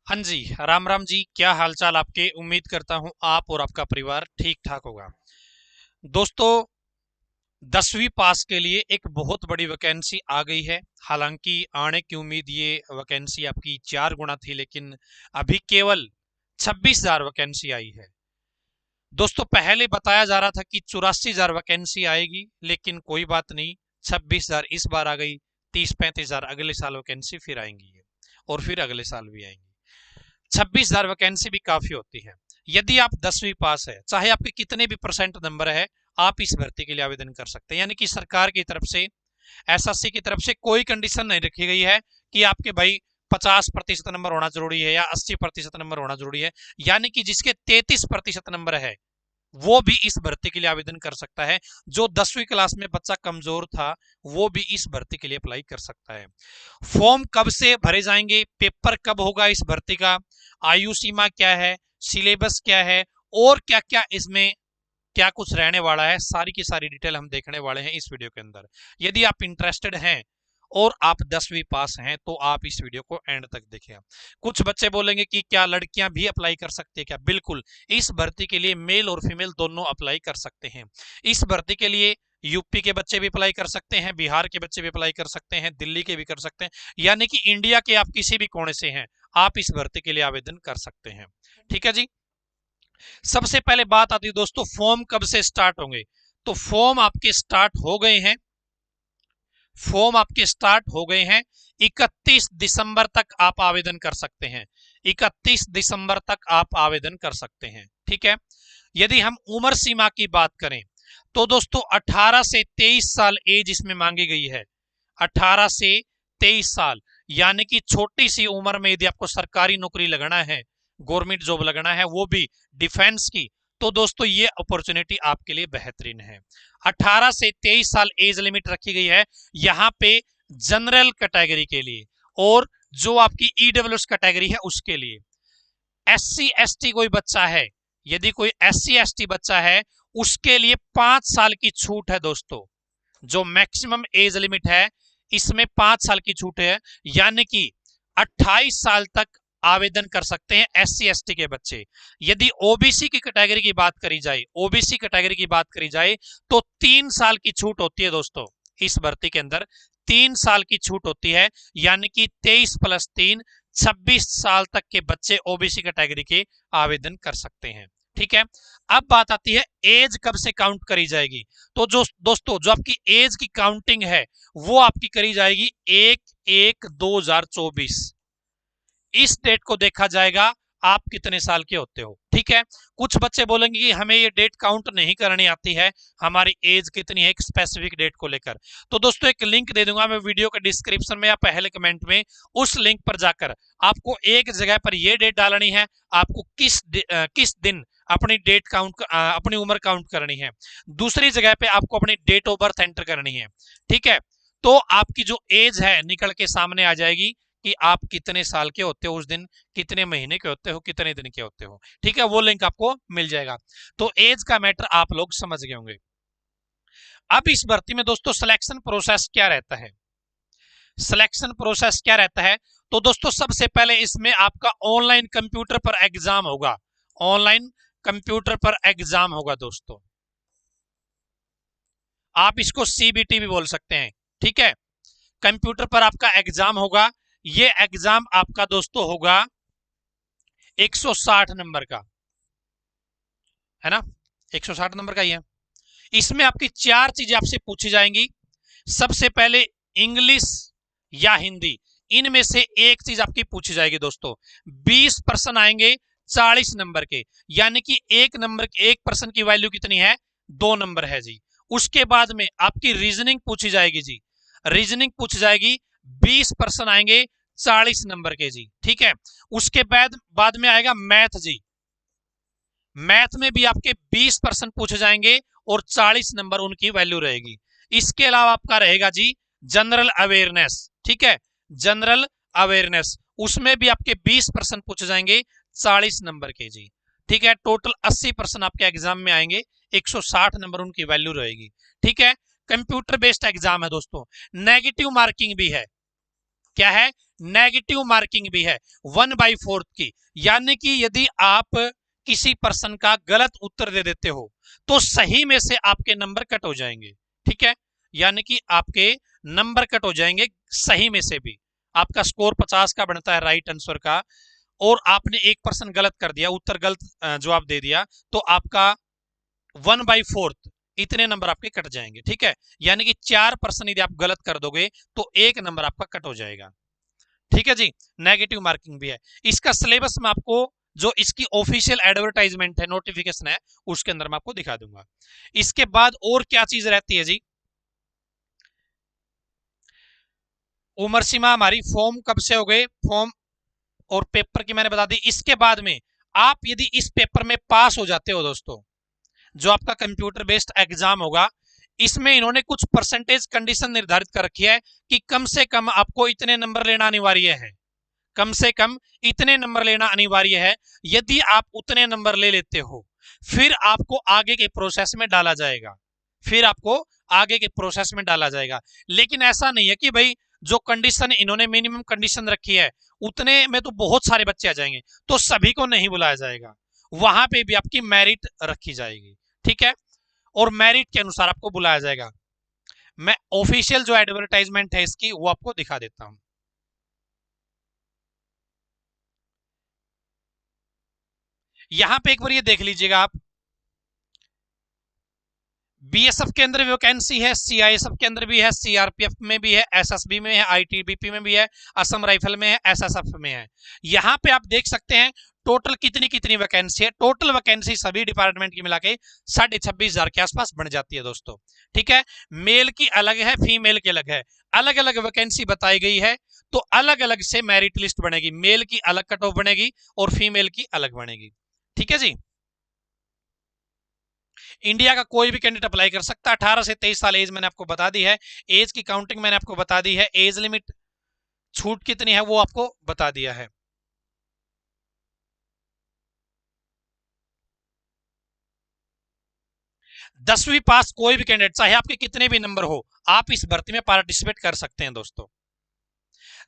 हाँ जी, राम राम जी। क्या हालचाल आपके? उम्मीद करता हूं आप और आपका परिवार ठीक ठाक होगा। दोस्तों, 10वीं पास के लिए एक बहुत बड़ी वैकेंसी आ गई है। हालांकि आने की उम्मीद ये वैकेंसी आपकी 4 गुना थी, लेकिन अभी केवल 26,000 वैकेंसी आई है। दोस्तों, पहले बताया जा रहा था कि 84,000 वैकेंसी आएगी, लेकिन कोई बात नहीं, 26,000 इस बार आ गई। 30-35,000 अगले साल वैकेंसी फिर आएंगी और फिर अगले साल भी आएंगी। 26,000 वैकेंसी भी काफी होती है। यदि आप 10वीं पास है, चाहे आपके कितने भी परसेंट नंबर है, आप इस भर्ती के लिए आवेदन कर सकते हैं। यानी कि सरकार की तरफ से, एसएससी की तरफ से कोई कंडीशन नहीं रखी गई है कि आपके भाई 50% नंबर होना जरूरी है या 80% नंबर होना जरूरी है। यानी कि जिसके 33% नंबर है वो भी इस भर्ती के लिए आवेदन कर सकता है। जो 10वीं क्लास में बच्चा कमजोर था वो भी इस भर्ती के लिए अप्लाई कर सकता है। फॉर्म कब से भरे जाएंगे, पेपर कब होगा इस भर्ती का, आयु सीमा क्या है, सिलेबस क्या है और क्या क्या इसमें क्या कुछ रहने वाला है, सारी की सारी डिटेल हम देखने वाले हैं इस वीडियो के अंदर। यदि आप इंटरेस्टेड हैं और आप 10वीं पास हैं तो आप इस वीडियो को एंड तक देखिए। कुछ बच्चे बोलेंगे कि क्या लड़कियां भी अप्लाई कर सकती है क्या? बिल्कुल, इस भर्ती के लिए मेल और फीमेल दोनों अप्लाई कर सकते हैं। इस भर्ती के लिए यूपी के बच्चे भी अप्लाई कर सकते हैं, बिहार के बच्चे भी अप्लाई कर सकते हैं, दिल्ली के भी कर सकते हैं। यानी कि इंडिया के आप किसी भी कोने से हैं, आप इस भर्ती के लिए आवेदन कर सकते हैं। ठीक है जी। सबसे पहले बात आती है दोस्तों, फॉर्म कब से स्टार्ट होंगे। तो फॉर्म आपके स्टार्ट हो गए हैं। फॉर्म आपके स्टार्ट हो गए हैं। 31 दिसंबर तक आप आवेदन कर सकते हैं। 31 दिसंबर तक आप आवेदन कर सकते हैं। ठीक है। यदि हम उम्र सीमा की बात करें तो दोस्तों 18 से 23 साल एज इसमें मांगी गई है। 18 से 23 साल, यानी कि छोटी सी उम्र में यदि आपको सरकारी नौकरी लगाना है, गवर्नमेंट जॉब लगाना है, वो भी डिफेंस की, तो दोस्तों ये अपॉर्चुनिटी आपके लिए बेहतरीन है। 18 से 23 साल एज लिमिट रखी गई है यहाँ पे जनरल कैटेगरी के लिए, और जो आपकी ईडब्ल्यूएस कैटेगरी है उसके लिए। एससी एसटी कोई बच्चा है, यदि कोई एससी एसटी बच्चा है, उसके लिए 5 साल की छूट है दोस्तों। जो मैक्सिमम एज लिमिट है इसमें 5 साल की छूट है। यानी कि 28 साल तक आवेदन कर सकते हैं एससी एसटी के बच्चे। यदि ओबीसी की कैटेगरी की बात करी जाए, ओबीसी कैटेगरी की बात करी जाए, तो 3 साल की छूट होती है दोस्तों। इस भर्ती के अंदर 3 साल की छूट होती है। यानी कि 23+3, 26 साल तक के बच्चे ओबीसी कैटेगरी के आवेदन कर सकते हैं। ठीक है। अब बात आती है एज कब से काउंट करी जाएगी। तो जो दोस्तों, जो आपकी एज की काउंटिंग है वो आपकी करी जाएगी 1/1/2024। इस डेट को देखा जाएगा आप कितने साल के होते हो। ठीक है। कुछ बच्चे बोलेंगे कि हमें ये डेट काउंट नहीं करनी आती है, हमारी एज कितनी है, एक स्पेसिफिक डेट को लेकर। तो दोस्तों एक लिंक दे दूंगा मैं वीडियो के डिस्क्रिप्शन में या पहले कमेंट में। उस लिंक पर जाकर आपको एक जगह पर यह डेट डालनी है, आपको किस दिन अपनी डेट काउंट, अपनी उम्र काउंट करनी है। दूसरी जगह पे आपको अपनी डेट ऑफ बर्थ एंटर करनी है। ठीक है। तो आपकी जो एज है निकल के सामने आ जाएगी कि आप कितने साल के होते हो उस दिन, कितने महीने के होते हो, कितने दिन के होते हो। ठीक है। वो लिंक आपको मिल जाएगा। तो एज का मैटर आप लोग समझ गए होंगे। अब इस भर्ती में दोस्तों सिलेक्शन प्रोसेस क्या रहता है। सिलेक्शन प्रोसेस क्या रहता है, तो दोस्तों सबसे पहले इसमें आपका ऑनलाइन कंप्यूटर पर एग्जाम होगा। ऑनलाइन कंप्यूटर पर एग्जाम होगा दोस्तों। आप इसको सीबीटी भी बोल सकते हैं। ठीक है। कंप्यूटर पर आपका एग्जाम होगा। ये एग्जाम आपका दोस्तों होगा 160 नंबर का, है ना। 160 नंबर का ही है। इसमें आपकी 4 चीजें आपसे पूछी जाएंगी। सबसे पहले इंग्लिश या हिंदी, इनमें से एक चीज आपकी पूछी जाएगी दोस्तों। 20 प्रश्न आएंगे 40 नंबर के, यानी कि एक प्रश्न की वैल्यू कितनी है, 2 नंबर है जी। उसके बाद में आपकी रीजनिंग पूछी जाएगी जी। रीजनिंग पूछी जाएगी, 20 प्रश्न आएंगे 40 नंबर के जी। ठीक है। उसके बाद में आएगा मैथ जी। मैथ में भी आपके 20% पूछे जाएंगे और 40 नंबर उनकी वैल्यू रहेगी। इसके अलावा आपका रहेगा जी जनरल अवेयरनेस। ठीक है। जनरल अवेयरनेस, उसमें भी आपके 20% पूछे जाएंगे 40 नंबर के जी। ठीक है। टोटल 80% आपके एग्जाम में आएंगे, 160 नंबर उनकी वैल्यू रहेगी। ठीक है। कंप्यूटर बेस्ड एग्जाम है दोस्तों। नेगेटिव मार्किंग भी है। क्या है? नेगेटिव मार्किंग भी है 1/4 की, यानी कि यदि आप किसी पर्सन का गलत उत्तर दे देते हो तो सही में से आपके नंबर कट हो जाएंगे। ठीक है, यानी कि आपके नंबर कट हो जाएंगे सही में से भी। आपका स्कोर 50 का बनता है राइट आंसर का, और आपने 1% गलत कर दिया, उत्तर गलत जवाब दे दिया, तो आपका 1/4 इतने नंबर आपके कट जाएंगे। ठीक है, यानी कि 4% यदि आप गलत कर दोगे तो 1 नंबर आपका कट हो जाएगा। ठीक है जी, नेगेटिव मार्किंग भी है। इसका सिलेबस में आपको, जो इसकी ऑफिशियल एडवर्टाइजमेंट है, नोटिफिकेशन है, उसके अंदर मैं आपको दिखा दूंगा। इसके बाद और क्या चीज रहती है जी, उम्र सीमा हमारी फॉर्म कब से हो गए, फॉर्म और पेपर की मैंने बता दी। इसके बाद में आप यदि इस पेपर में पास हो जाते हो दोस्तों, जो आपका कंप्यूटर बेस्ड एग्जाम होगा, इसमें इन्होंने कुछ परसेंटेज कंडीशन निर्धारित कर रखी है कि कम से कम आपको इतने नंबर लेना अनिवार्य है, कम से कम इतने नंबर लेना अनिवार्य है। यदि आप उतने नंबर ले लेते हो फिर आपको आगे के प्रोसेस में डाला जाएगा, फिर आपको आगे के प्रोसेस में डाला जाएगा। लेकिन ऐसा नहीं है कि भाई जो कंडीशन इन्होंने मिनिमम कंडीशन रखी है उतने में तो बहुत सारे बच्चे आ जाएंगे, तो सभी को नहीं बुलाया जाएगा, वहां पे भी आपकी मेरिट रखी जाएगी। ठीक है, और मेरिट के अनुसार आपको बुलाया जाएगा। मैं ऑफिशियल जो एडवर्टाइजमेंट है इसकी वो आपको दिखा देता हूं। यहां पे एक बार ये देख लीजिएगा आप, बीएसएफ के अंदर वैकेंसी है, सीआईएसएफ के अंदर भी है, सीआरपीएफ में भी है, एसएसबी में है, आईटीबीपी में भी है, असम राइफल में है, एसएसएफ में है। यहां पे आप देख सकते हैं टोटल कितनी कितनी वैकेंसी है। टोटल वैकेंसी सभी डिपार्टमेंट की मिला के 26,500 के आसपास बन जाती है दोस्तों। ठीक है, मेल की अलग है, फीमेल की अलग है, अलग अलग वैकेंसी बताई गई है, तो अलग अलग से मेरिट लिस्ट बनेगी, मेल की अलग कट ऑफ बनेगी और फीमेल की अलग बनेगी। ठीक है जी, इंडिया का कोई भी कैंडिडेट अप्लाई कर सकता है। 18 से 23 साल एज मैंने आपको बता दी है, एज की काउंटिंग मैंने आपको बता दी है, एज लिमिट छूट कितनी है वो आपको बता दिया है। 10वीं पास कोई भी कैंडिडेट, चाहे आपके कितने भी नंबर हो, आप इस भर्ती में पार्टिसिपेट कर सकते हैं दोस्तों।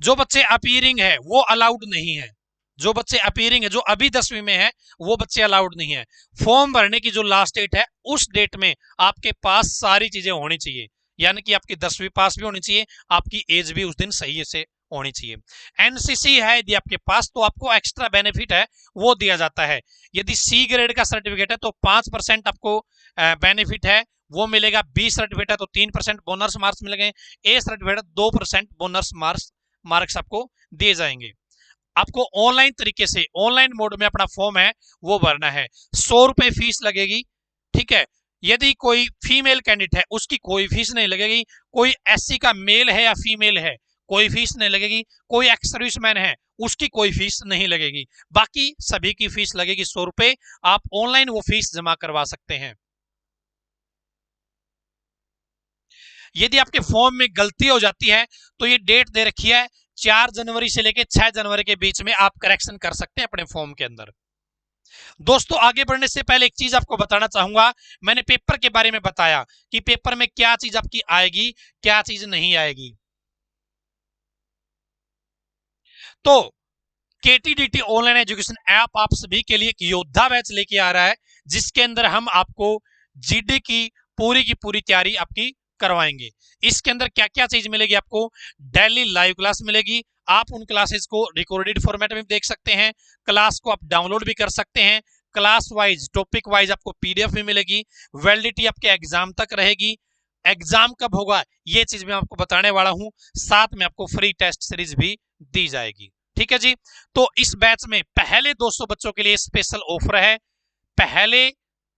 जो बच्चे अपीयरिंग है वो अलाउड नहीं है, जो बच्चे अपीयरिंग है, जो अभी 10वीं में है, वो बच्चे अलाउड नहीं है। फॉर्म भरने की जो लास्ट डेट है उस डेट में आपके पास सारी चीजें होनी चाहिए, यानी कि आपकी 10वीं पास भी होनी चाहिए, आपकी एज भी उस दिन सही से होनी चाहिए। एनसीसी है यदि आपके पास तो आपको एक्स्ट्रा बेनिफिट है वो दिया जाता है। यदि सी ग्रेड का सर्टिफिकेट है तो 5% आपको बेनिफिट है वो मिलेगा। बी सर्टिफिकेट है तो 3% बोनस मार्क्स मिलेंगे। ए सर्टिफिकेट 2% बोनस मार्क्स आपको दिए जाएंगे। आपको ऑनलाइन तरीके से, ऑनलाइन मोड में अपना फॉर्म है वो भरना है। 100 रुपए फीस लगेगी। ठीक है, यदि कोई फीमेल कैंडिडेट है उसकी कोई फीस नहीं लगेगी, कोई एससी का मेल है या फीमेल है कोई फीस नहीं लगेगी, कोई एक्स सर्विसमैन है उसकी कोई फीस नहीं लगेगी, बाकी सभी की फीस लगेगी 100 रुपए। आप ऑनलाइन वो फीस जमा करवा सकते हैं। यदि आपके फॉर्म में गलती हो जाती है तो ये डेट दे रखी है 4 जनवरी से लेकर 6 जनवरी के बीच में आप करेक्शन कर सकते हैं अपने फॉर्म के अंदर। दोस्तों आगे बढ़ने से पहले एक चीज आपको बताना चाहूंगा, मैंने पेपर के बारे में बताया कि पेपर में क्या चीज आपकी आएगी, क्या चीज नहीं आएगी। तो केटीडीटी ऑनलाइन एजुकेशन ऐप आप सभी के लिए एक योद्धा बैच लेके आ रहा है, जिसके अंदर हम आपको जीडी की पूरी तैयारी आपकी करवाएंगे। इसके अंदर क्या क्या चीज मिलेगी आपको, डेली लाइव क्लास मिलेगी, आप उन क्लासेस को रिकॉर्डेड फॉर्मेट में देख सकते हैं, क्लास को आप डाउनलोड भी कर सकते हैं, क्लास वाइज टॉपिक वाइज आपको पीडीएफ भी मिलेगी, वैलिडिटी आपके एग्जाम तक रहेगी। एग्जाम कब होगा ये चीज मैं आपको बताने वाला हूं, साथ में आपको फ्री टेस्ट सीरीज भी दी जाएगी। ठीक है जी, तो इस बैच में पहले 200 बच्चों के लिए स्पेशल ऑफर है। पहले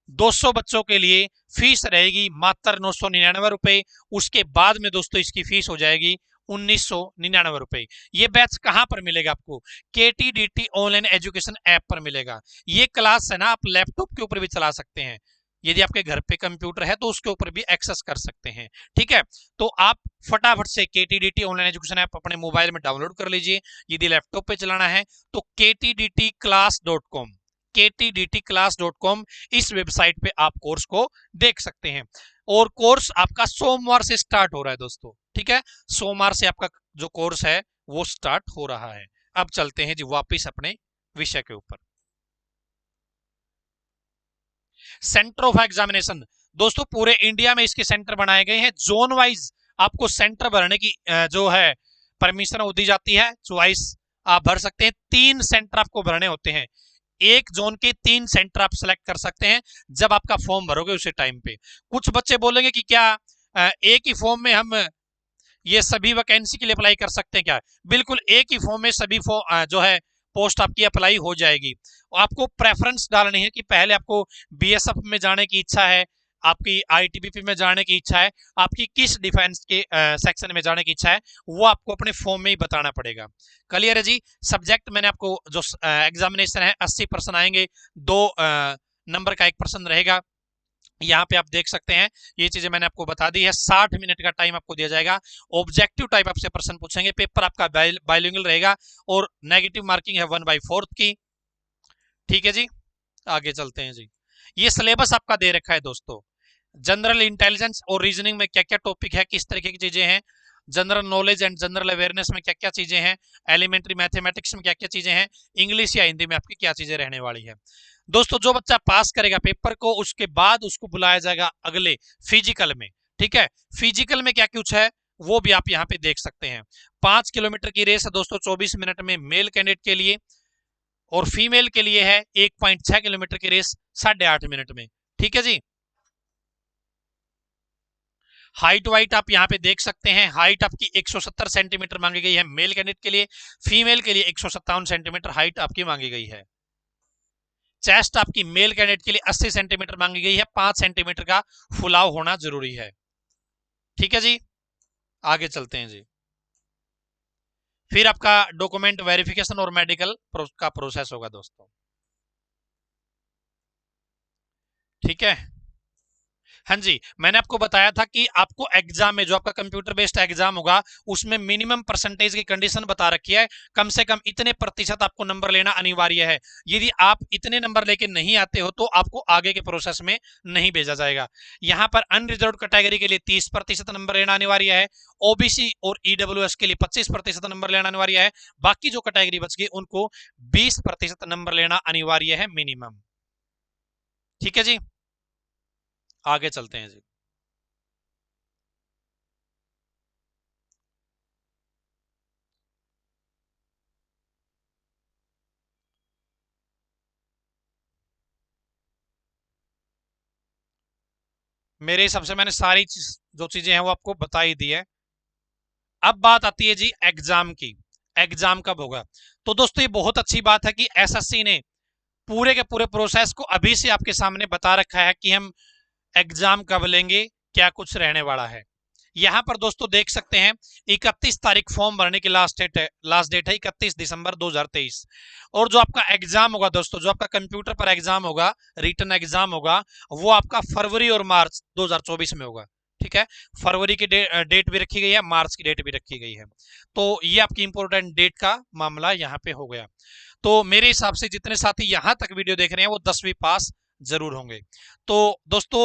200 बच्चों के लिए फीस रहेगी मात्र 999 रुपए। उसके बाद में दोस्तों इसकी फीस हो जाएगी 1999 रुपए। ये बैच कहां पर मिलेगा आपको, केटीडीटी ऑनलाइन एजुकेशन ऐप पर मिलेगा। ये क्लास है ना आप लैपटॉप के ऊपर भी चला सकते हैं, यदि आपके घर पे कंप्यूटर है तो उसके ऊपर भी एक्सेस कर सकते हैं। ठीक है, तो आप फटाफट से केटीडीटी ऑनलाइन एजुकेशन ऐप अपने मोबाइल में डाउनलोड कर लीजिए। यदि लैपटॉप पे चलाना है तो ktdtclass.com, ktdtclass.com इस वेबसाइट पे आप कोर्स को देख सकते हैं। और कोर्स आपका सोमवार से स्टार्ट हो रहा है दोस्तों। ठीक है, सोमवार से आपका जो कोर्स है वो स्टार्ट हो रहा है। अब चलते हैं जी वापिस अपने विषय के ऊपर। सेंटर ऑफ एग्जामिनेशन, दोस्तों पूरे इंडिया में इसके सेंटर बनाए गए हैं। जोन वाइज आपको सेंटर भरने की जो है परमिशन दी जाती है, चॉइस आप भर सकते हैं। 3 सेंटर आपको भरने होते हैं, एक जोन के 3 सेंटर आप सेलेक्ट कर सकते हैं जब आपका फॉर्म भरोगे उसी टाइम पे। कुछ बच्चे बोलेंगे कि क्या एक ही फॉर्म में हम ये सभी वैकेंसी के लिए अप्लाई कर सकते हैं क्या? बिल्कुल एक ही फॉर्म में सभी जो है पोस्ट आपकी अप्लाई हो जाएगी। आपको प्रेफरेंस डालनी है कि पहले आपको बीएसएफ में जाने की इच्छा है, आपकी आईटीबीपी में जाने की इच्छा है, आपकी किस डिफेंस के सेक्शन में जाने की इच्छा है, वो आपको अपने फॉर्म में ही बताना पड़ेगा। क्लियर है जी? सब्जेक्ट मैंने आपको जो एग्जामिनेशन है 80% आएंगे, 2 नंबर का 1% रहेगा। यहाँ पे आप देख सकते हैं ये चीजें मैंने आपको बता दी है। 60 मिनट का टाइम आपको दिया जाएगा। ऑब्जेक्टिव टाइप आपसे प्रश्न पूछेंगे, पेपर आपका बाइलिंगुअल रहेगा और नेगेटिव मार्किंग है 1/4 की। ठीक है जी, आगे चलते हैं जी। ये सिलेबस आपका दे रखा है दोस्तों। जनरल इंटेलिजेंस और रीजनिंग में क्या क्या टॉपिक है, किस तरीके की चीजें हैं, general knowledge and general awareness में क्या क्या चीजें हैं, एलिमेंट्री मैथमेटिक्स में क्या क्या चीजें हैं, इंग्लिश या हिंदी में आपकी क्या चीजें रहने वाली है। दोस्तों जो बच्चा पास करेगा पेपर को, उसके बाद उसको बुलाया जाएगा अगले फिजिकल में। ठीक है, फिजिकल में क्या कुछ है वो भी आप यहाँ पे देख सकते हैं। 5 किलोमीटर की रेस है दोस्तों 24 मिनट में मेल कैंडिडेट के लिए, और फीमेल के लिए है 1.6 किलोमीटर की रेस 8.5 मिनट में। ठीक है जी। हाइट वाइट आप यहाँ पे देख सकते हैं, हाइट आपकी 170 सेंटीमीटर मांगी गई है मेल कैंडिडेट के लिए, फीमेल के लिए 157 सेंटीमीटर हाइट आपकी मांगी गई है। चेस्ट आपकी मेल कैंडिडेट के लिए 80 सेंटीमीटर मांगी गई है, 5 सेंटीमीटर का फुलाव होना जरूरी है। ठीक है जी, आगे चलते हैं जी। फिर आपका डॉक्यूमेंट वेरिफिकेशन और मेडिकल का प्रोसेस होगा दोस्तों। ठीक है, हाँ जी, मैंने आपको बताया था कि आपको एग्जाम में जो आपका कंप्यूटर बेस्ड एग्जाम होगा उसमें मिनिमम परसेंटेज की कंडीशन बता रखी है, कम से कम इतने प्रतिशत आपको नंबर लेना अनिवार्य है। यदि आप इतने नंबर लेके नहीं आते हो तो आपको आगे के प्रोसेस में नहीं भेजा जाएगा। यहाँ पर अनरिजर्व कैटेगरी के लिए 30% नंबर लेना अनिवार्य है, ओबीसी और ईडब्ल्यूएस के लिए 25% नंबर लेना अनिवार्य है, बाकी जो कैटेगरी बच गई उनको 20% नंबर लेना अनिवार्य है मिनिमम। ठीक है जी, आगे चलते हैं जी। मेरे हिसाब से मैंने सारी जो चीजें हैं वो आपको बता ही दी है। अब बात आती है जी एग्जाम की, एग्जाम कब होगा। तो दोस्तों ये बहुत अच्छी बात है कि एसएससी ने पूरे के पूरे प्रोसेस को अभी से आपके सामने बता रखा है कि हम एग्जाम कब लेंगे, क्या कुछ रहने वाला है। यहां पर दोस्तों देख सकते हैं 31 तारीख फॉर्म भरने की लास्ट डेट है 31 दिसंबर 2023। और जो आपका एग्जाम होगा दोस्तों, जो आपका कंप्यूटर पर एग्जाम होगा, रिटन एग्जाम होगा, वो आपका फरवरी और मार्च 2024 में होगा। ठीक है, फरवरी की डेट भी रखी गई है, मार्च की डेट भी रखी गई है। तो ये आपकी इंपॉर्टेंट डेट का मामला यहाँ पे हो गया। तो मेरे हिसाब से जितने साथी यहां तक वीडियो देख रहे हैं वो 10वीं पास जरूर होंगे। तो दोस्तों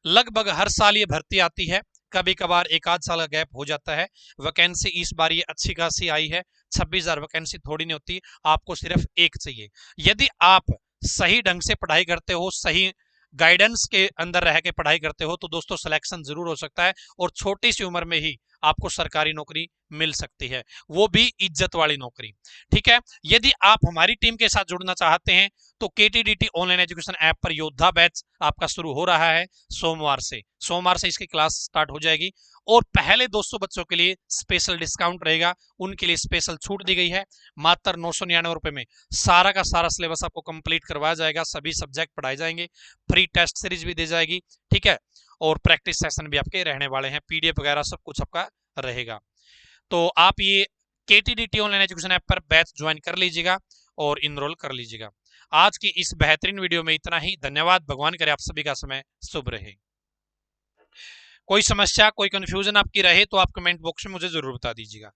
लगभग हर साल ये भर्ती आती है, कभी कभार एक आध साल का गैप हो जाता है। वैकेंसी इस बार ये अच्छी खासी आई है, 26,000 वैकेंसी थोड़ी नहीं होती, आपको सिर्फ एक चाहिए। यदि आप सही ढंग से पढ़ाई करते हो, सही गाइडेंस के अंदर रह के पढ़ाई करते हो, तो दोस्तों सिलेक्शन जरूर हो सकता है और छोटी सी उम्र में ही आपको सरकारी नौकरी मिल सकती है, वो भी इज्जत वाली नौकरी। ठीक है, यदि आप हमारी टीम के साथ जुड़ना चाहते हैं तो केटीडीटी ऑनलाइन एजुकेशन ऐप पर योद्धा बैच आपका शुरू हो रहा है सोमवार से इसकी क्लास स्टार्ट हो जाएगी। और पहले 200 बच्चों के लिए स्पेशल डिस्काउंट रहेगा, उनके लिए स्पेशल छूट दी गई है। मात्र 999 रुपए में सारा का सारा सिलेबस आपको कंप्लीट करवाया जाएगा, सभी सब्जेक्ट पढ़ाए जाएंगे, फ्री टेस्ट सीरीज भी दी जाएगी। ठीक है, और प्रैक्टिस सेशन भी आपके रहने वाले हैं, पीडीएफ वगैरह सब कुछ आपका रहेगा। तो आप ये केटीडीटी ऑनलाइन एजुकेशन ऐप पर बैच ज्वाइन कर लीजिएगा और इनरोल कर लीजिएगा। आज की इस बेहतरीन वीडियो में इतना ही। धन्यवाद, भगवान करे आप सभी का समय शुभ रहे। कोई समस्या, कोई कंफ्यूजन आपकी रहे तो आप कमेंट बॉक्स में मुझे जरूर बता दीजिएगा।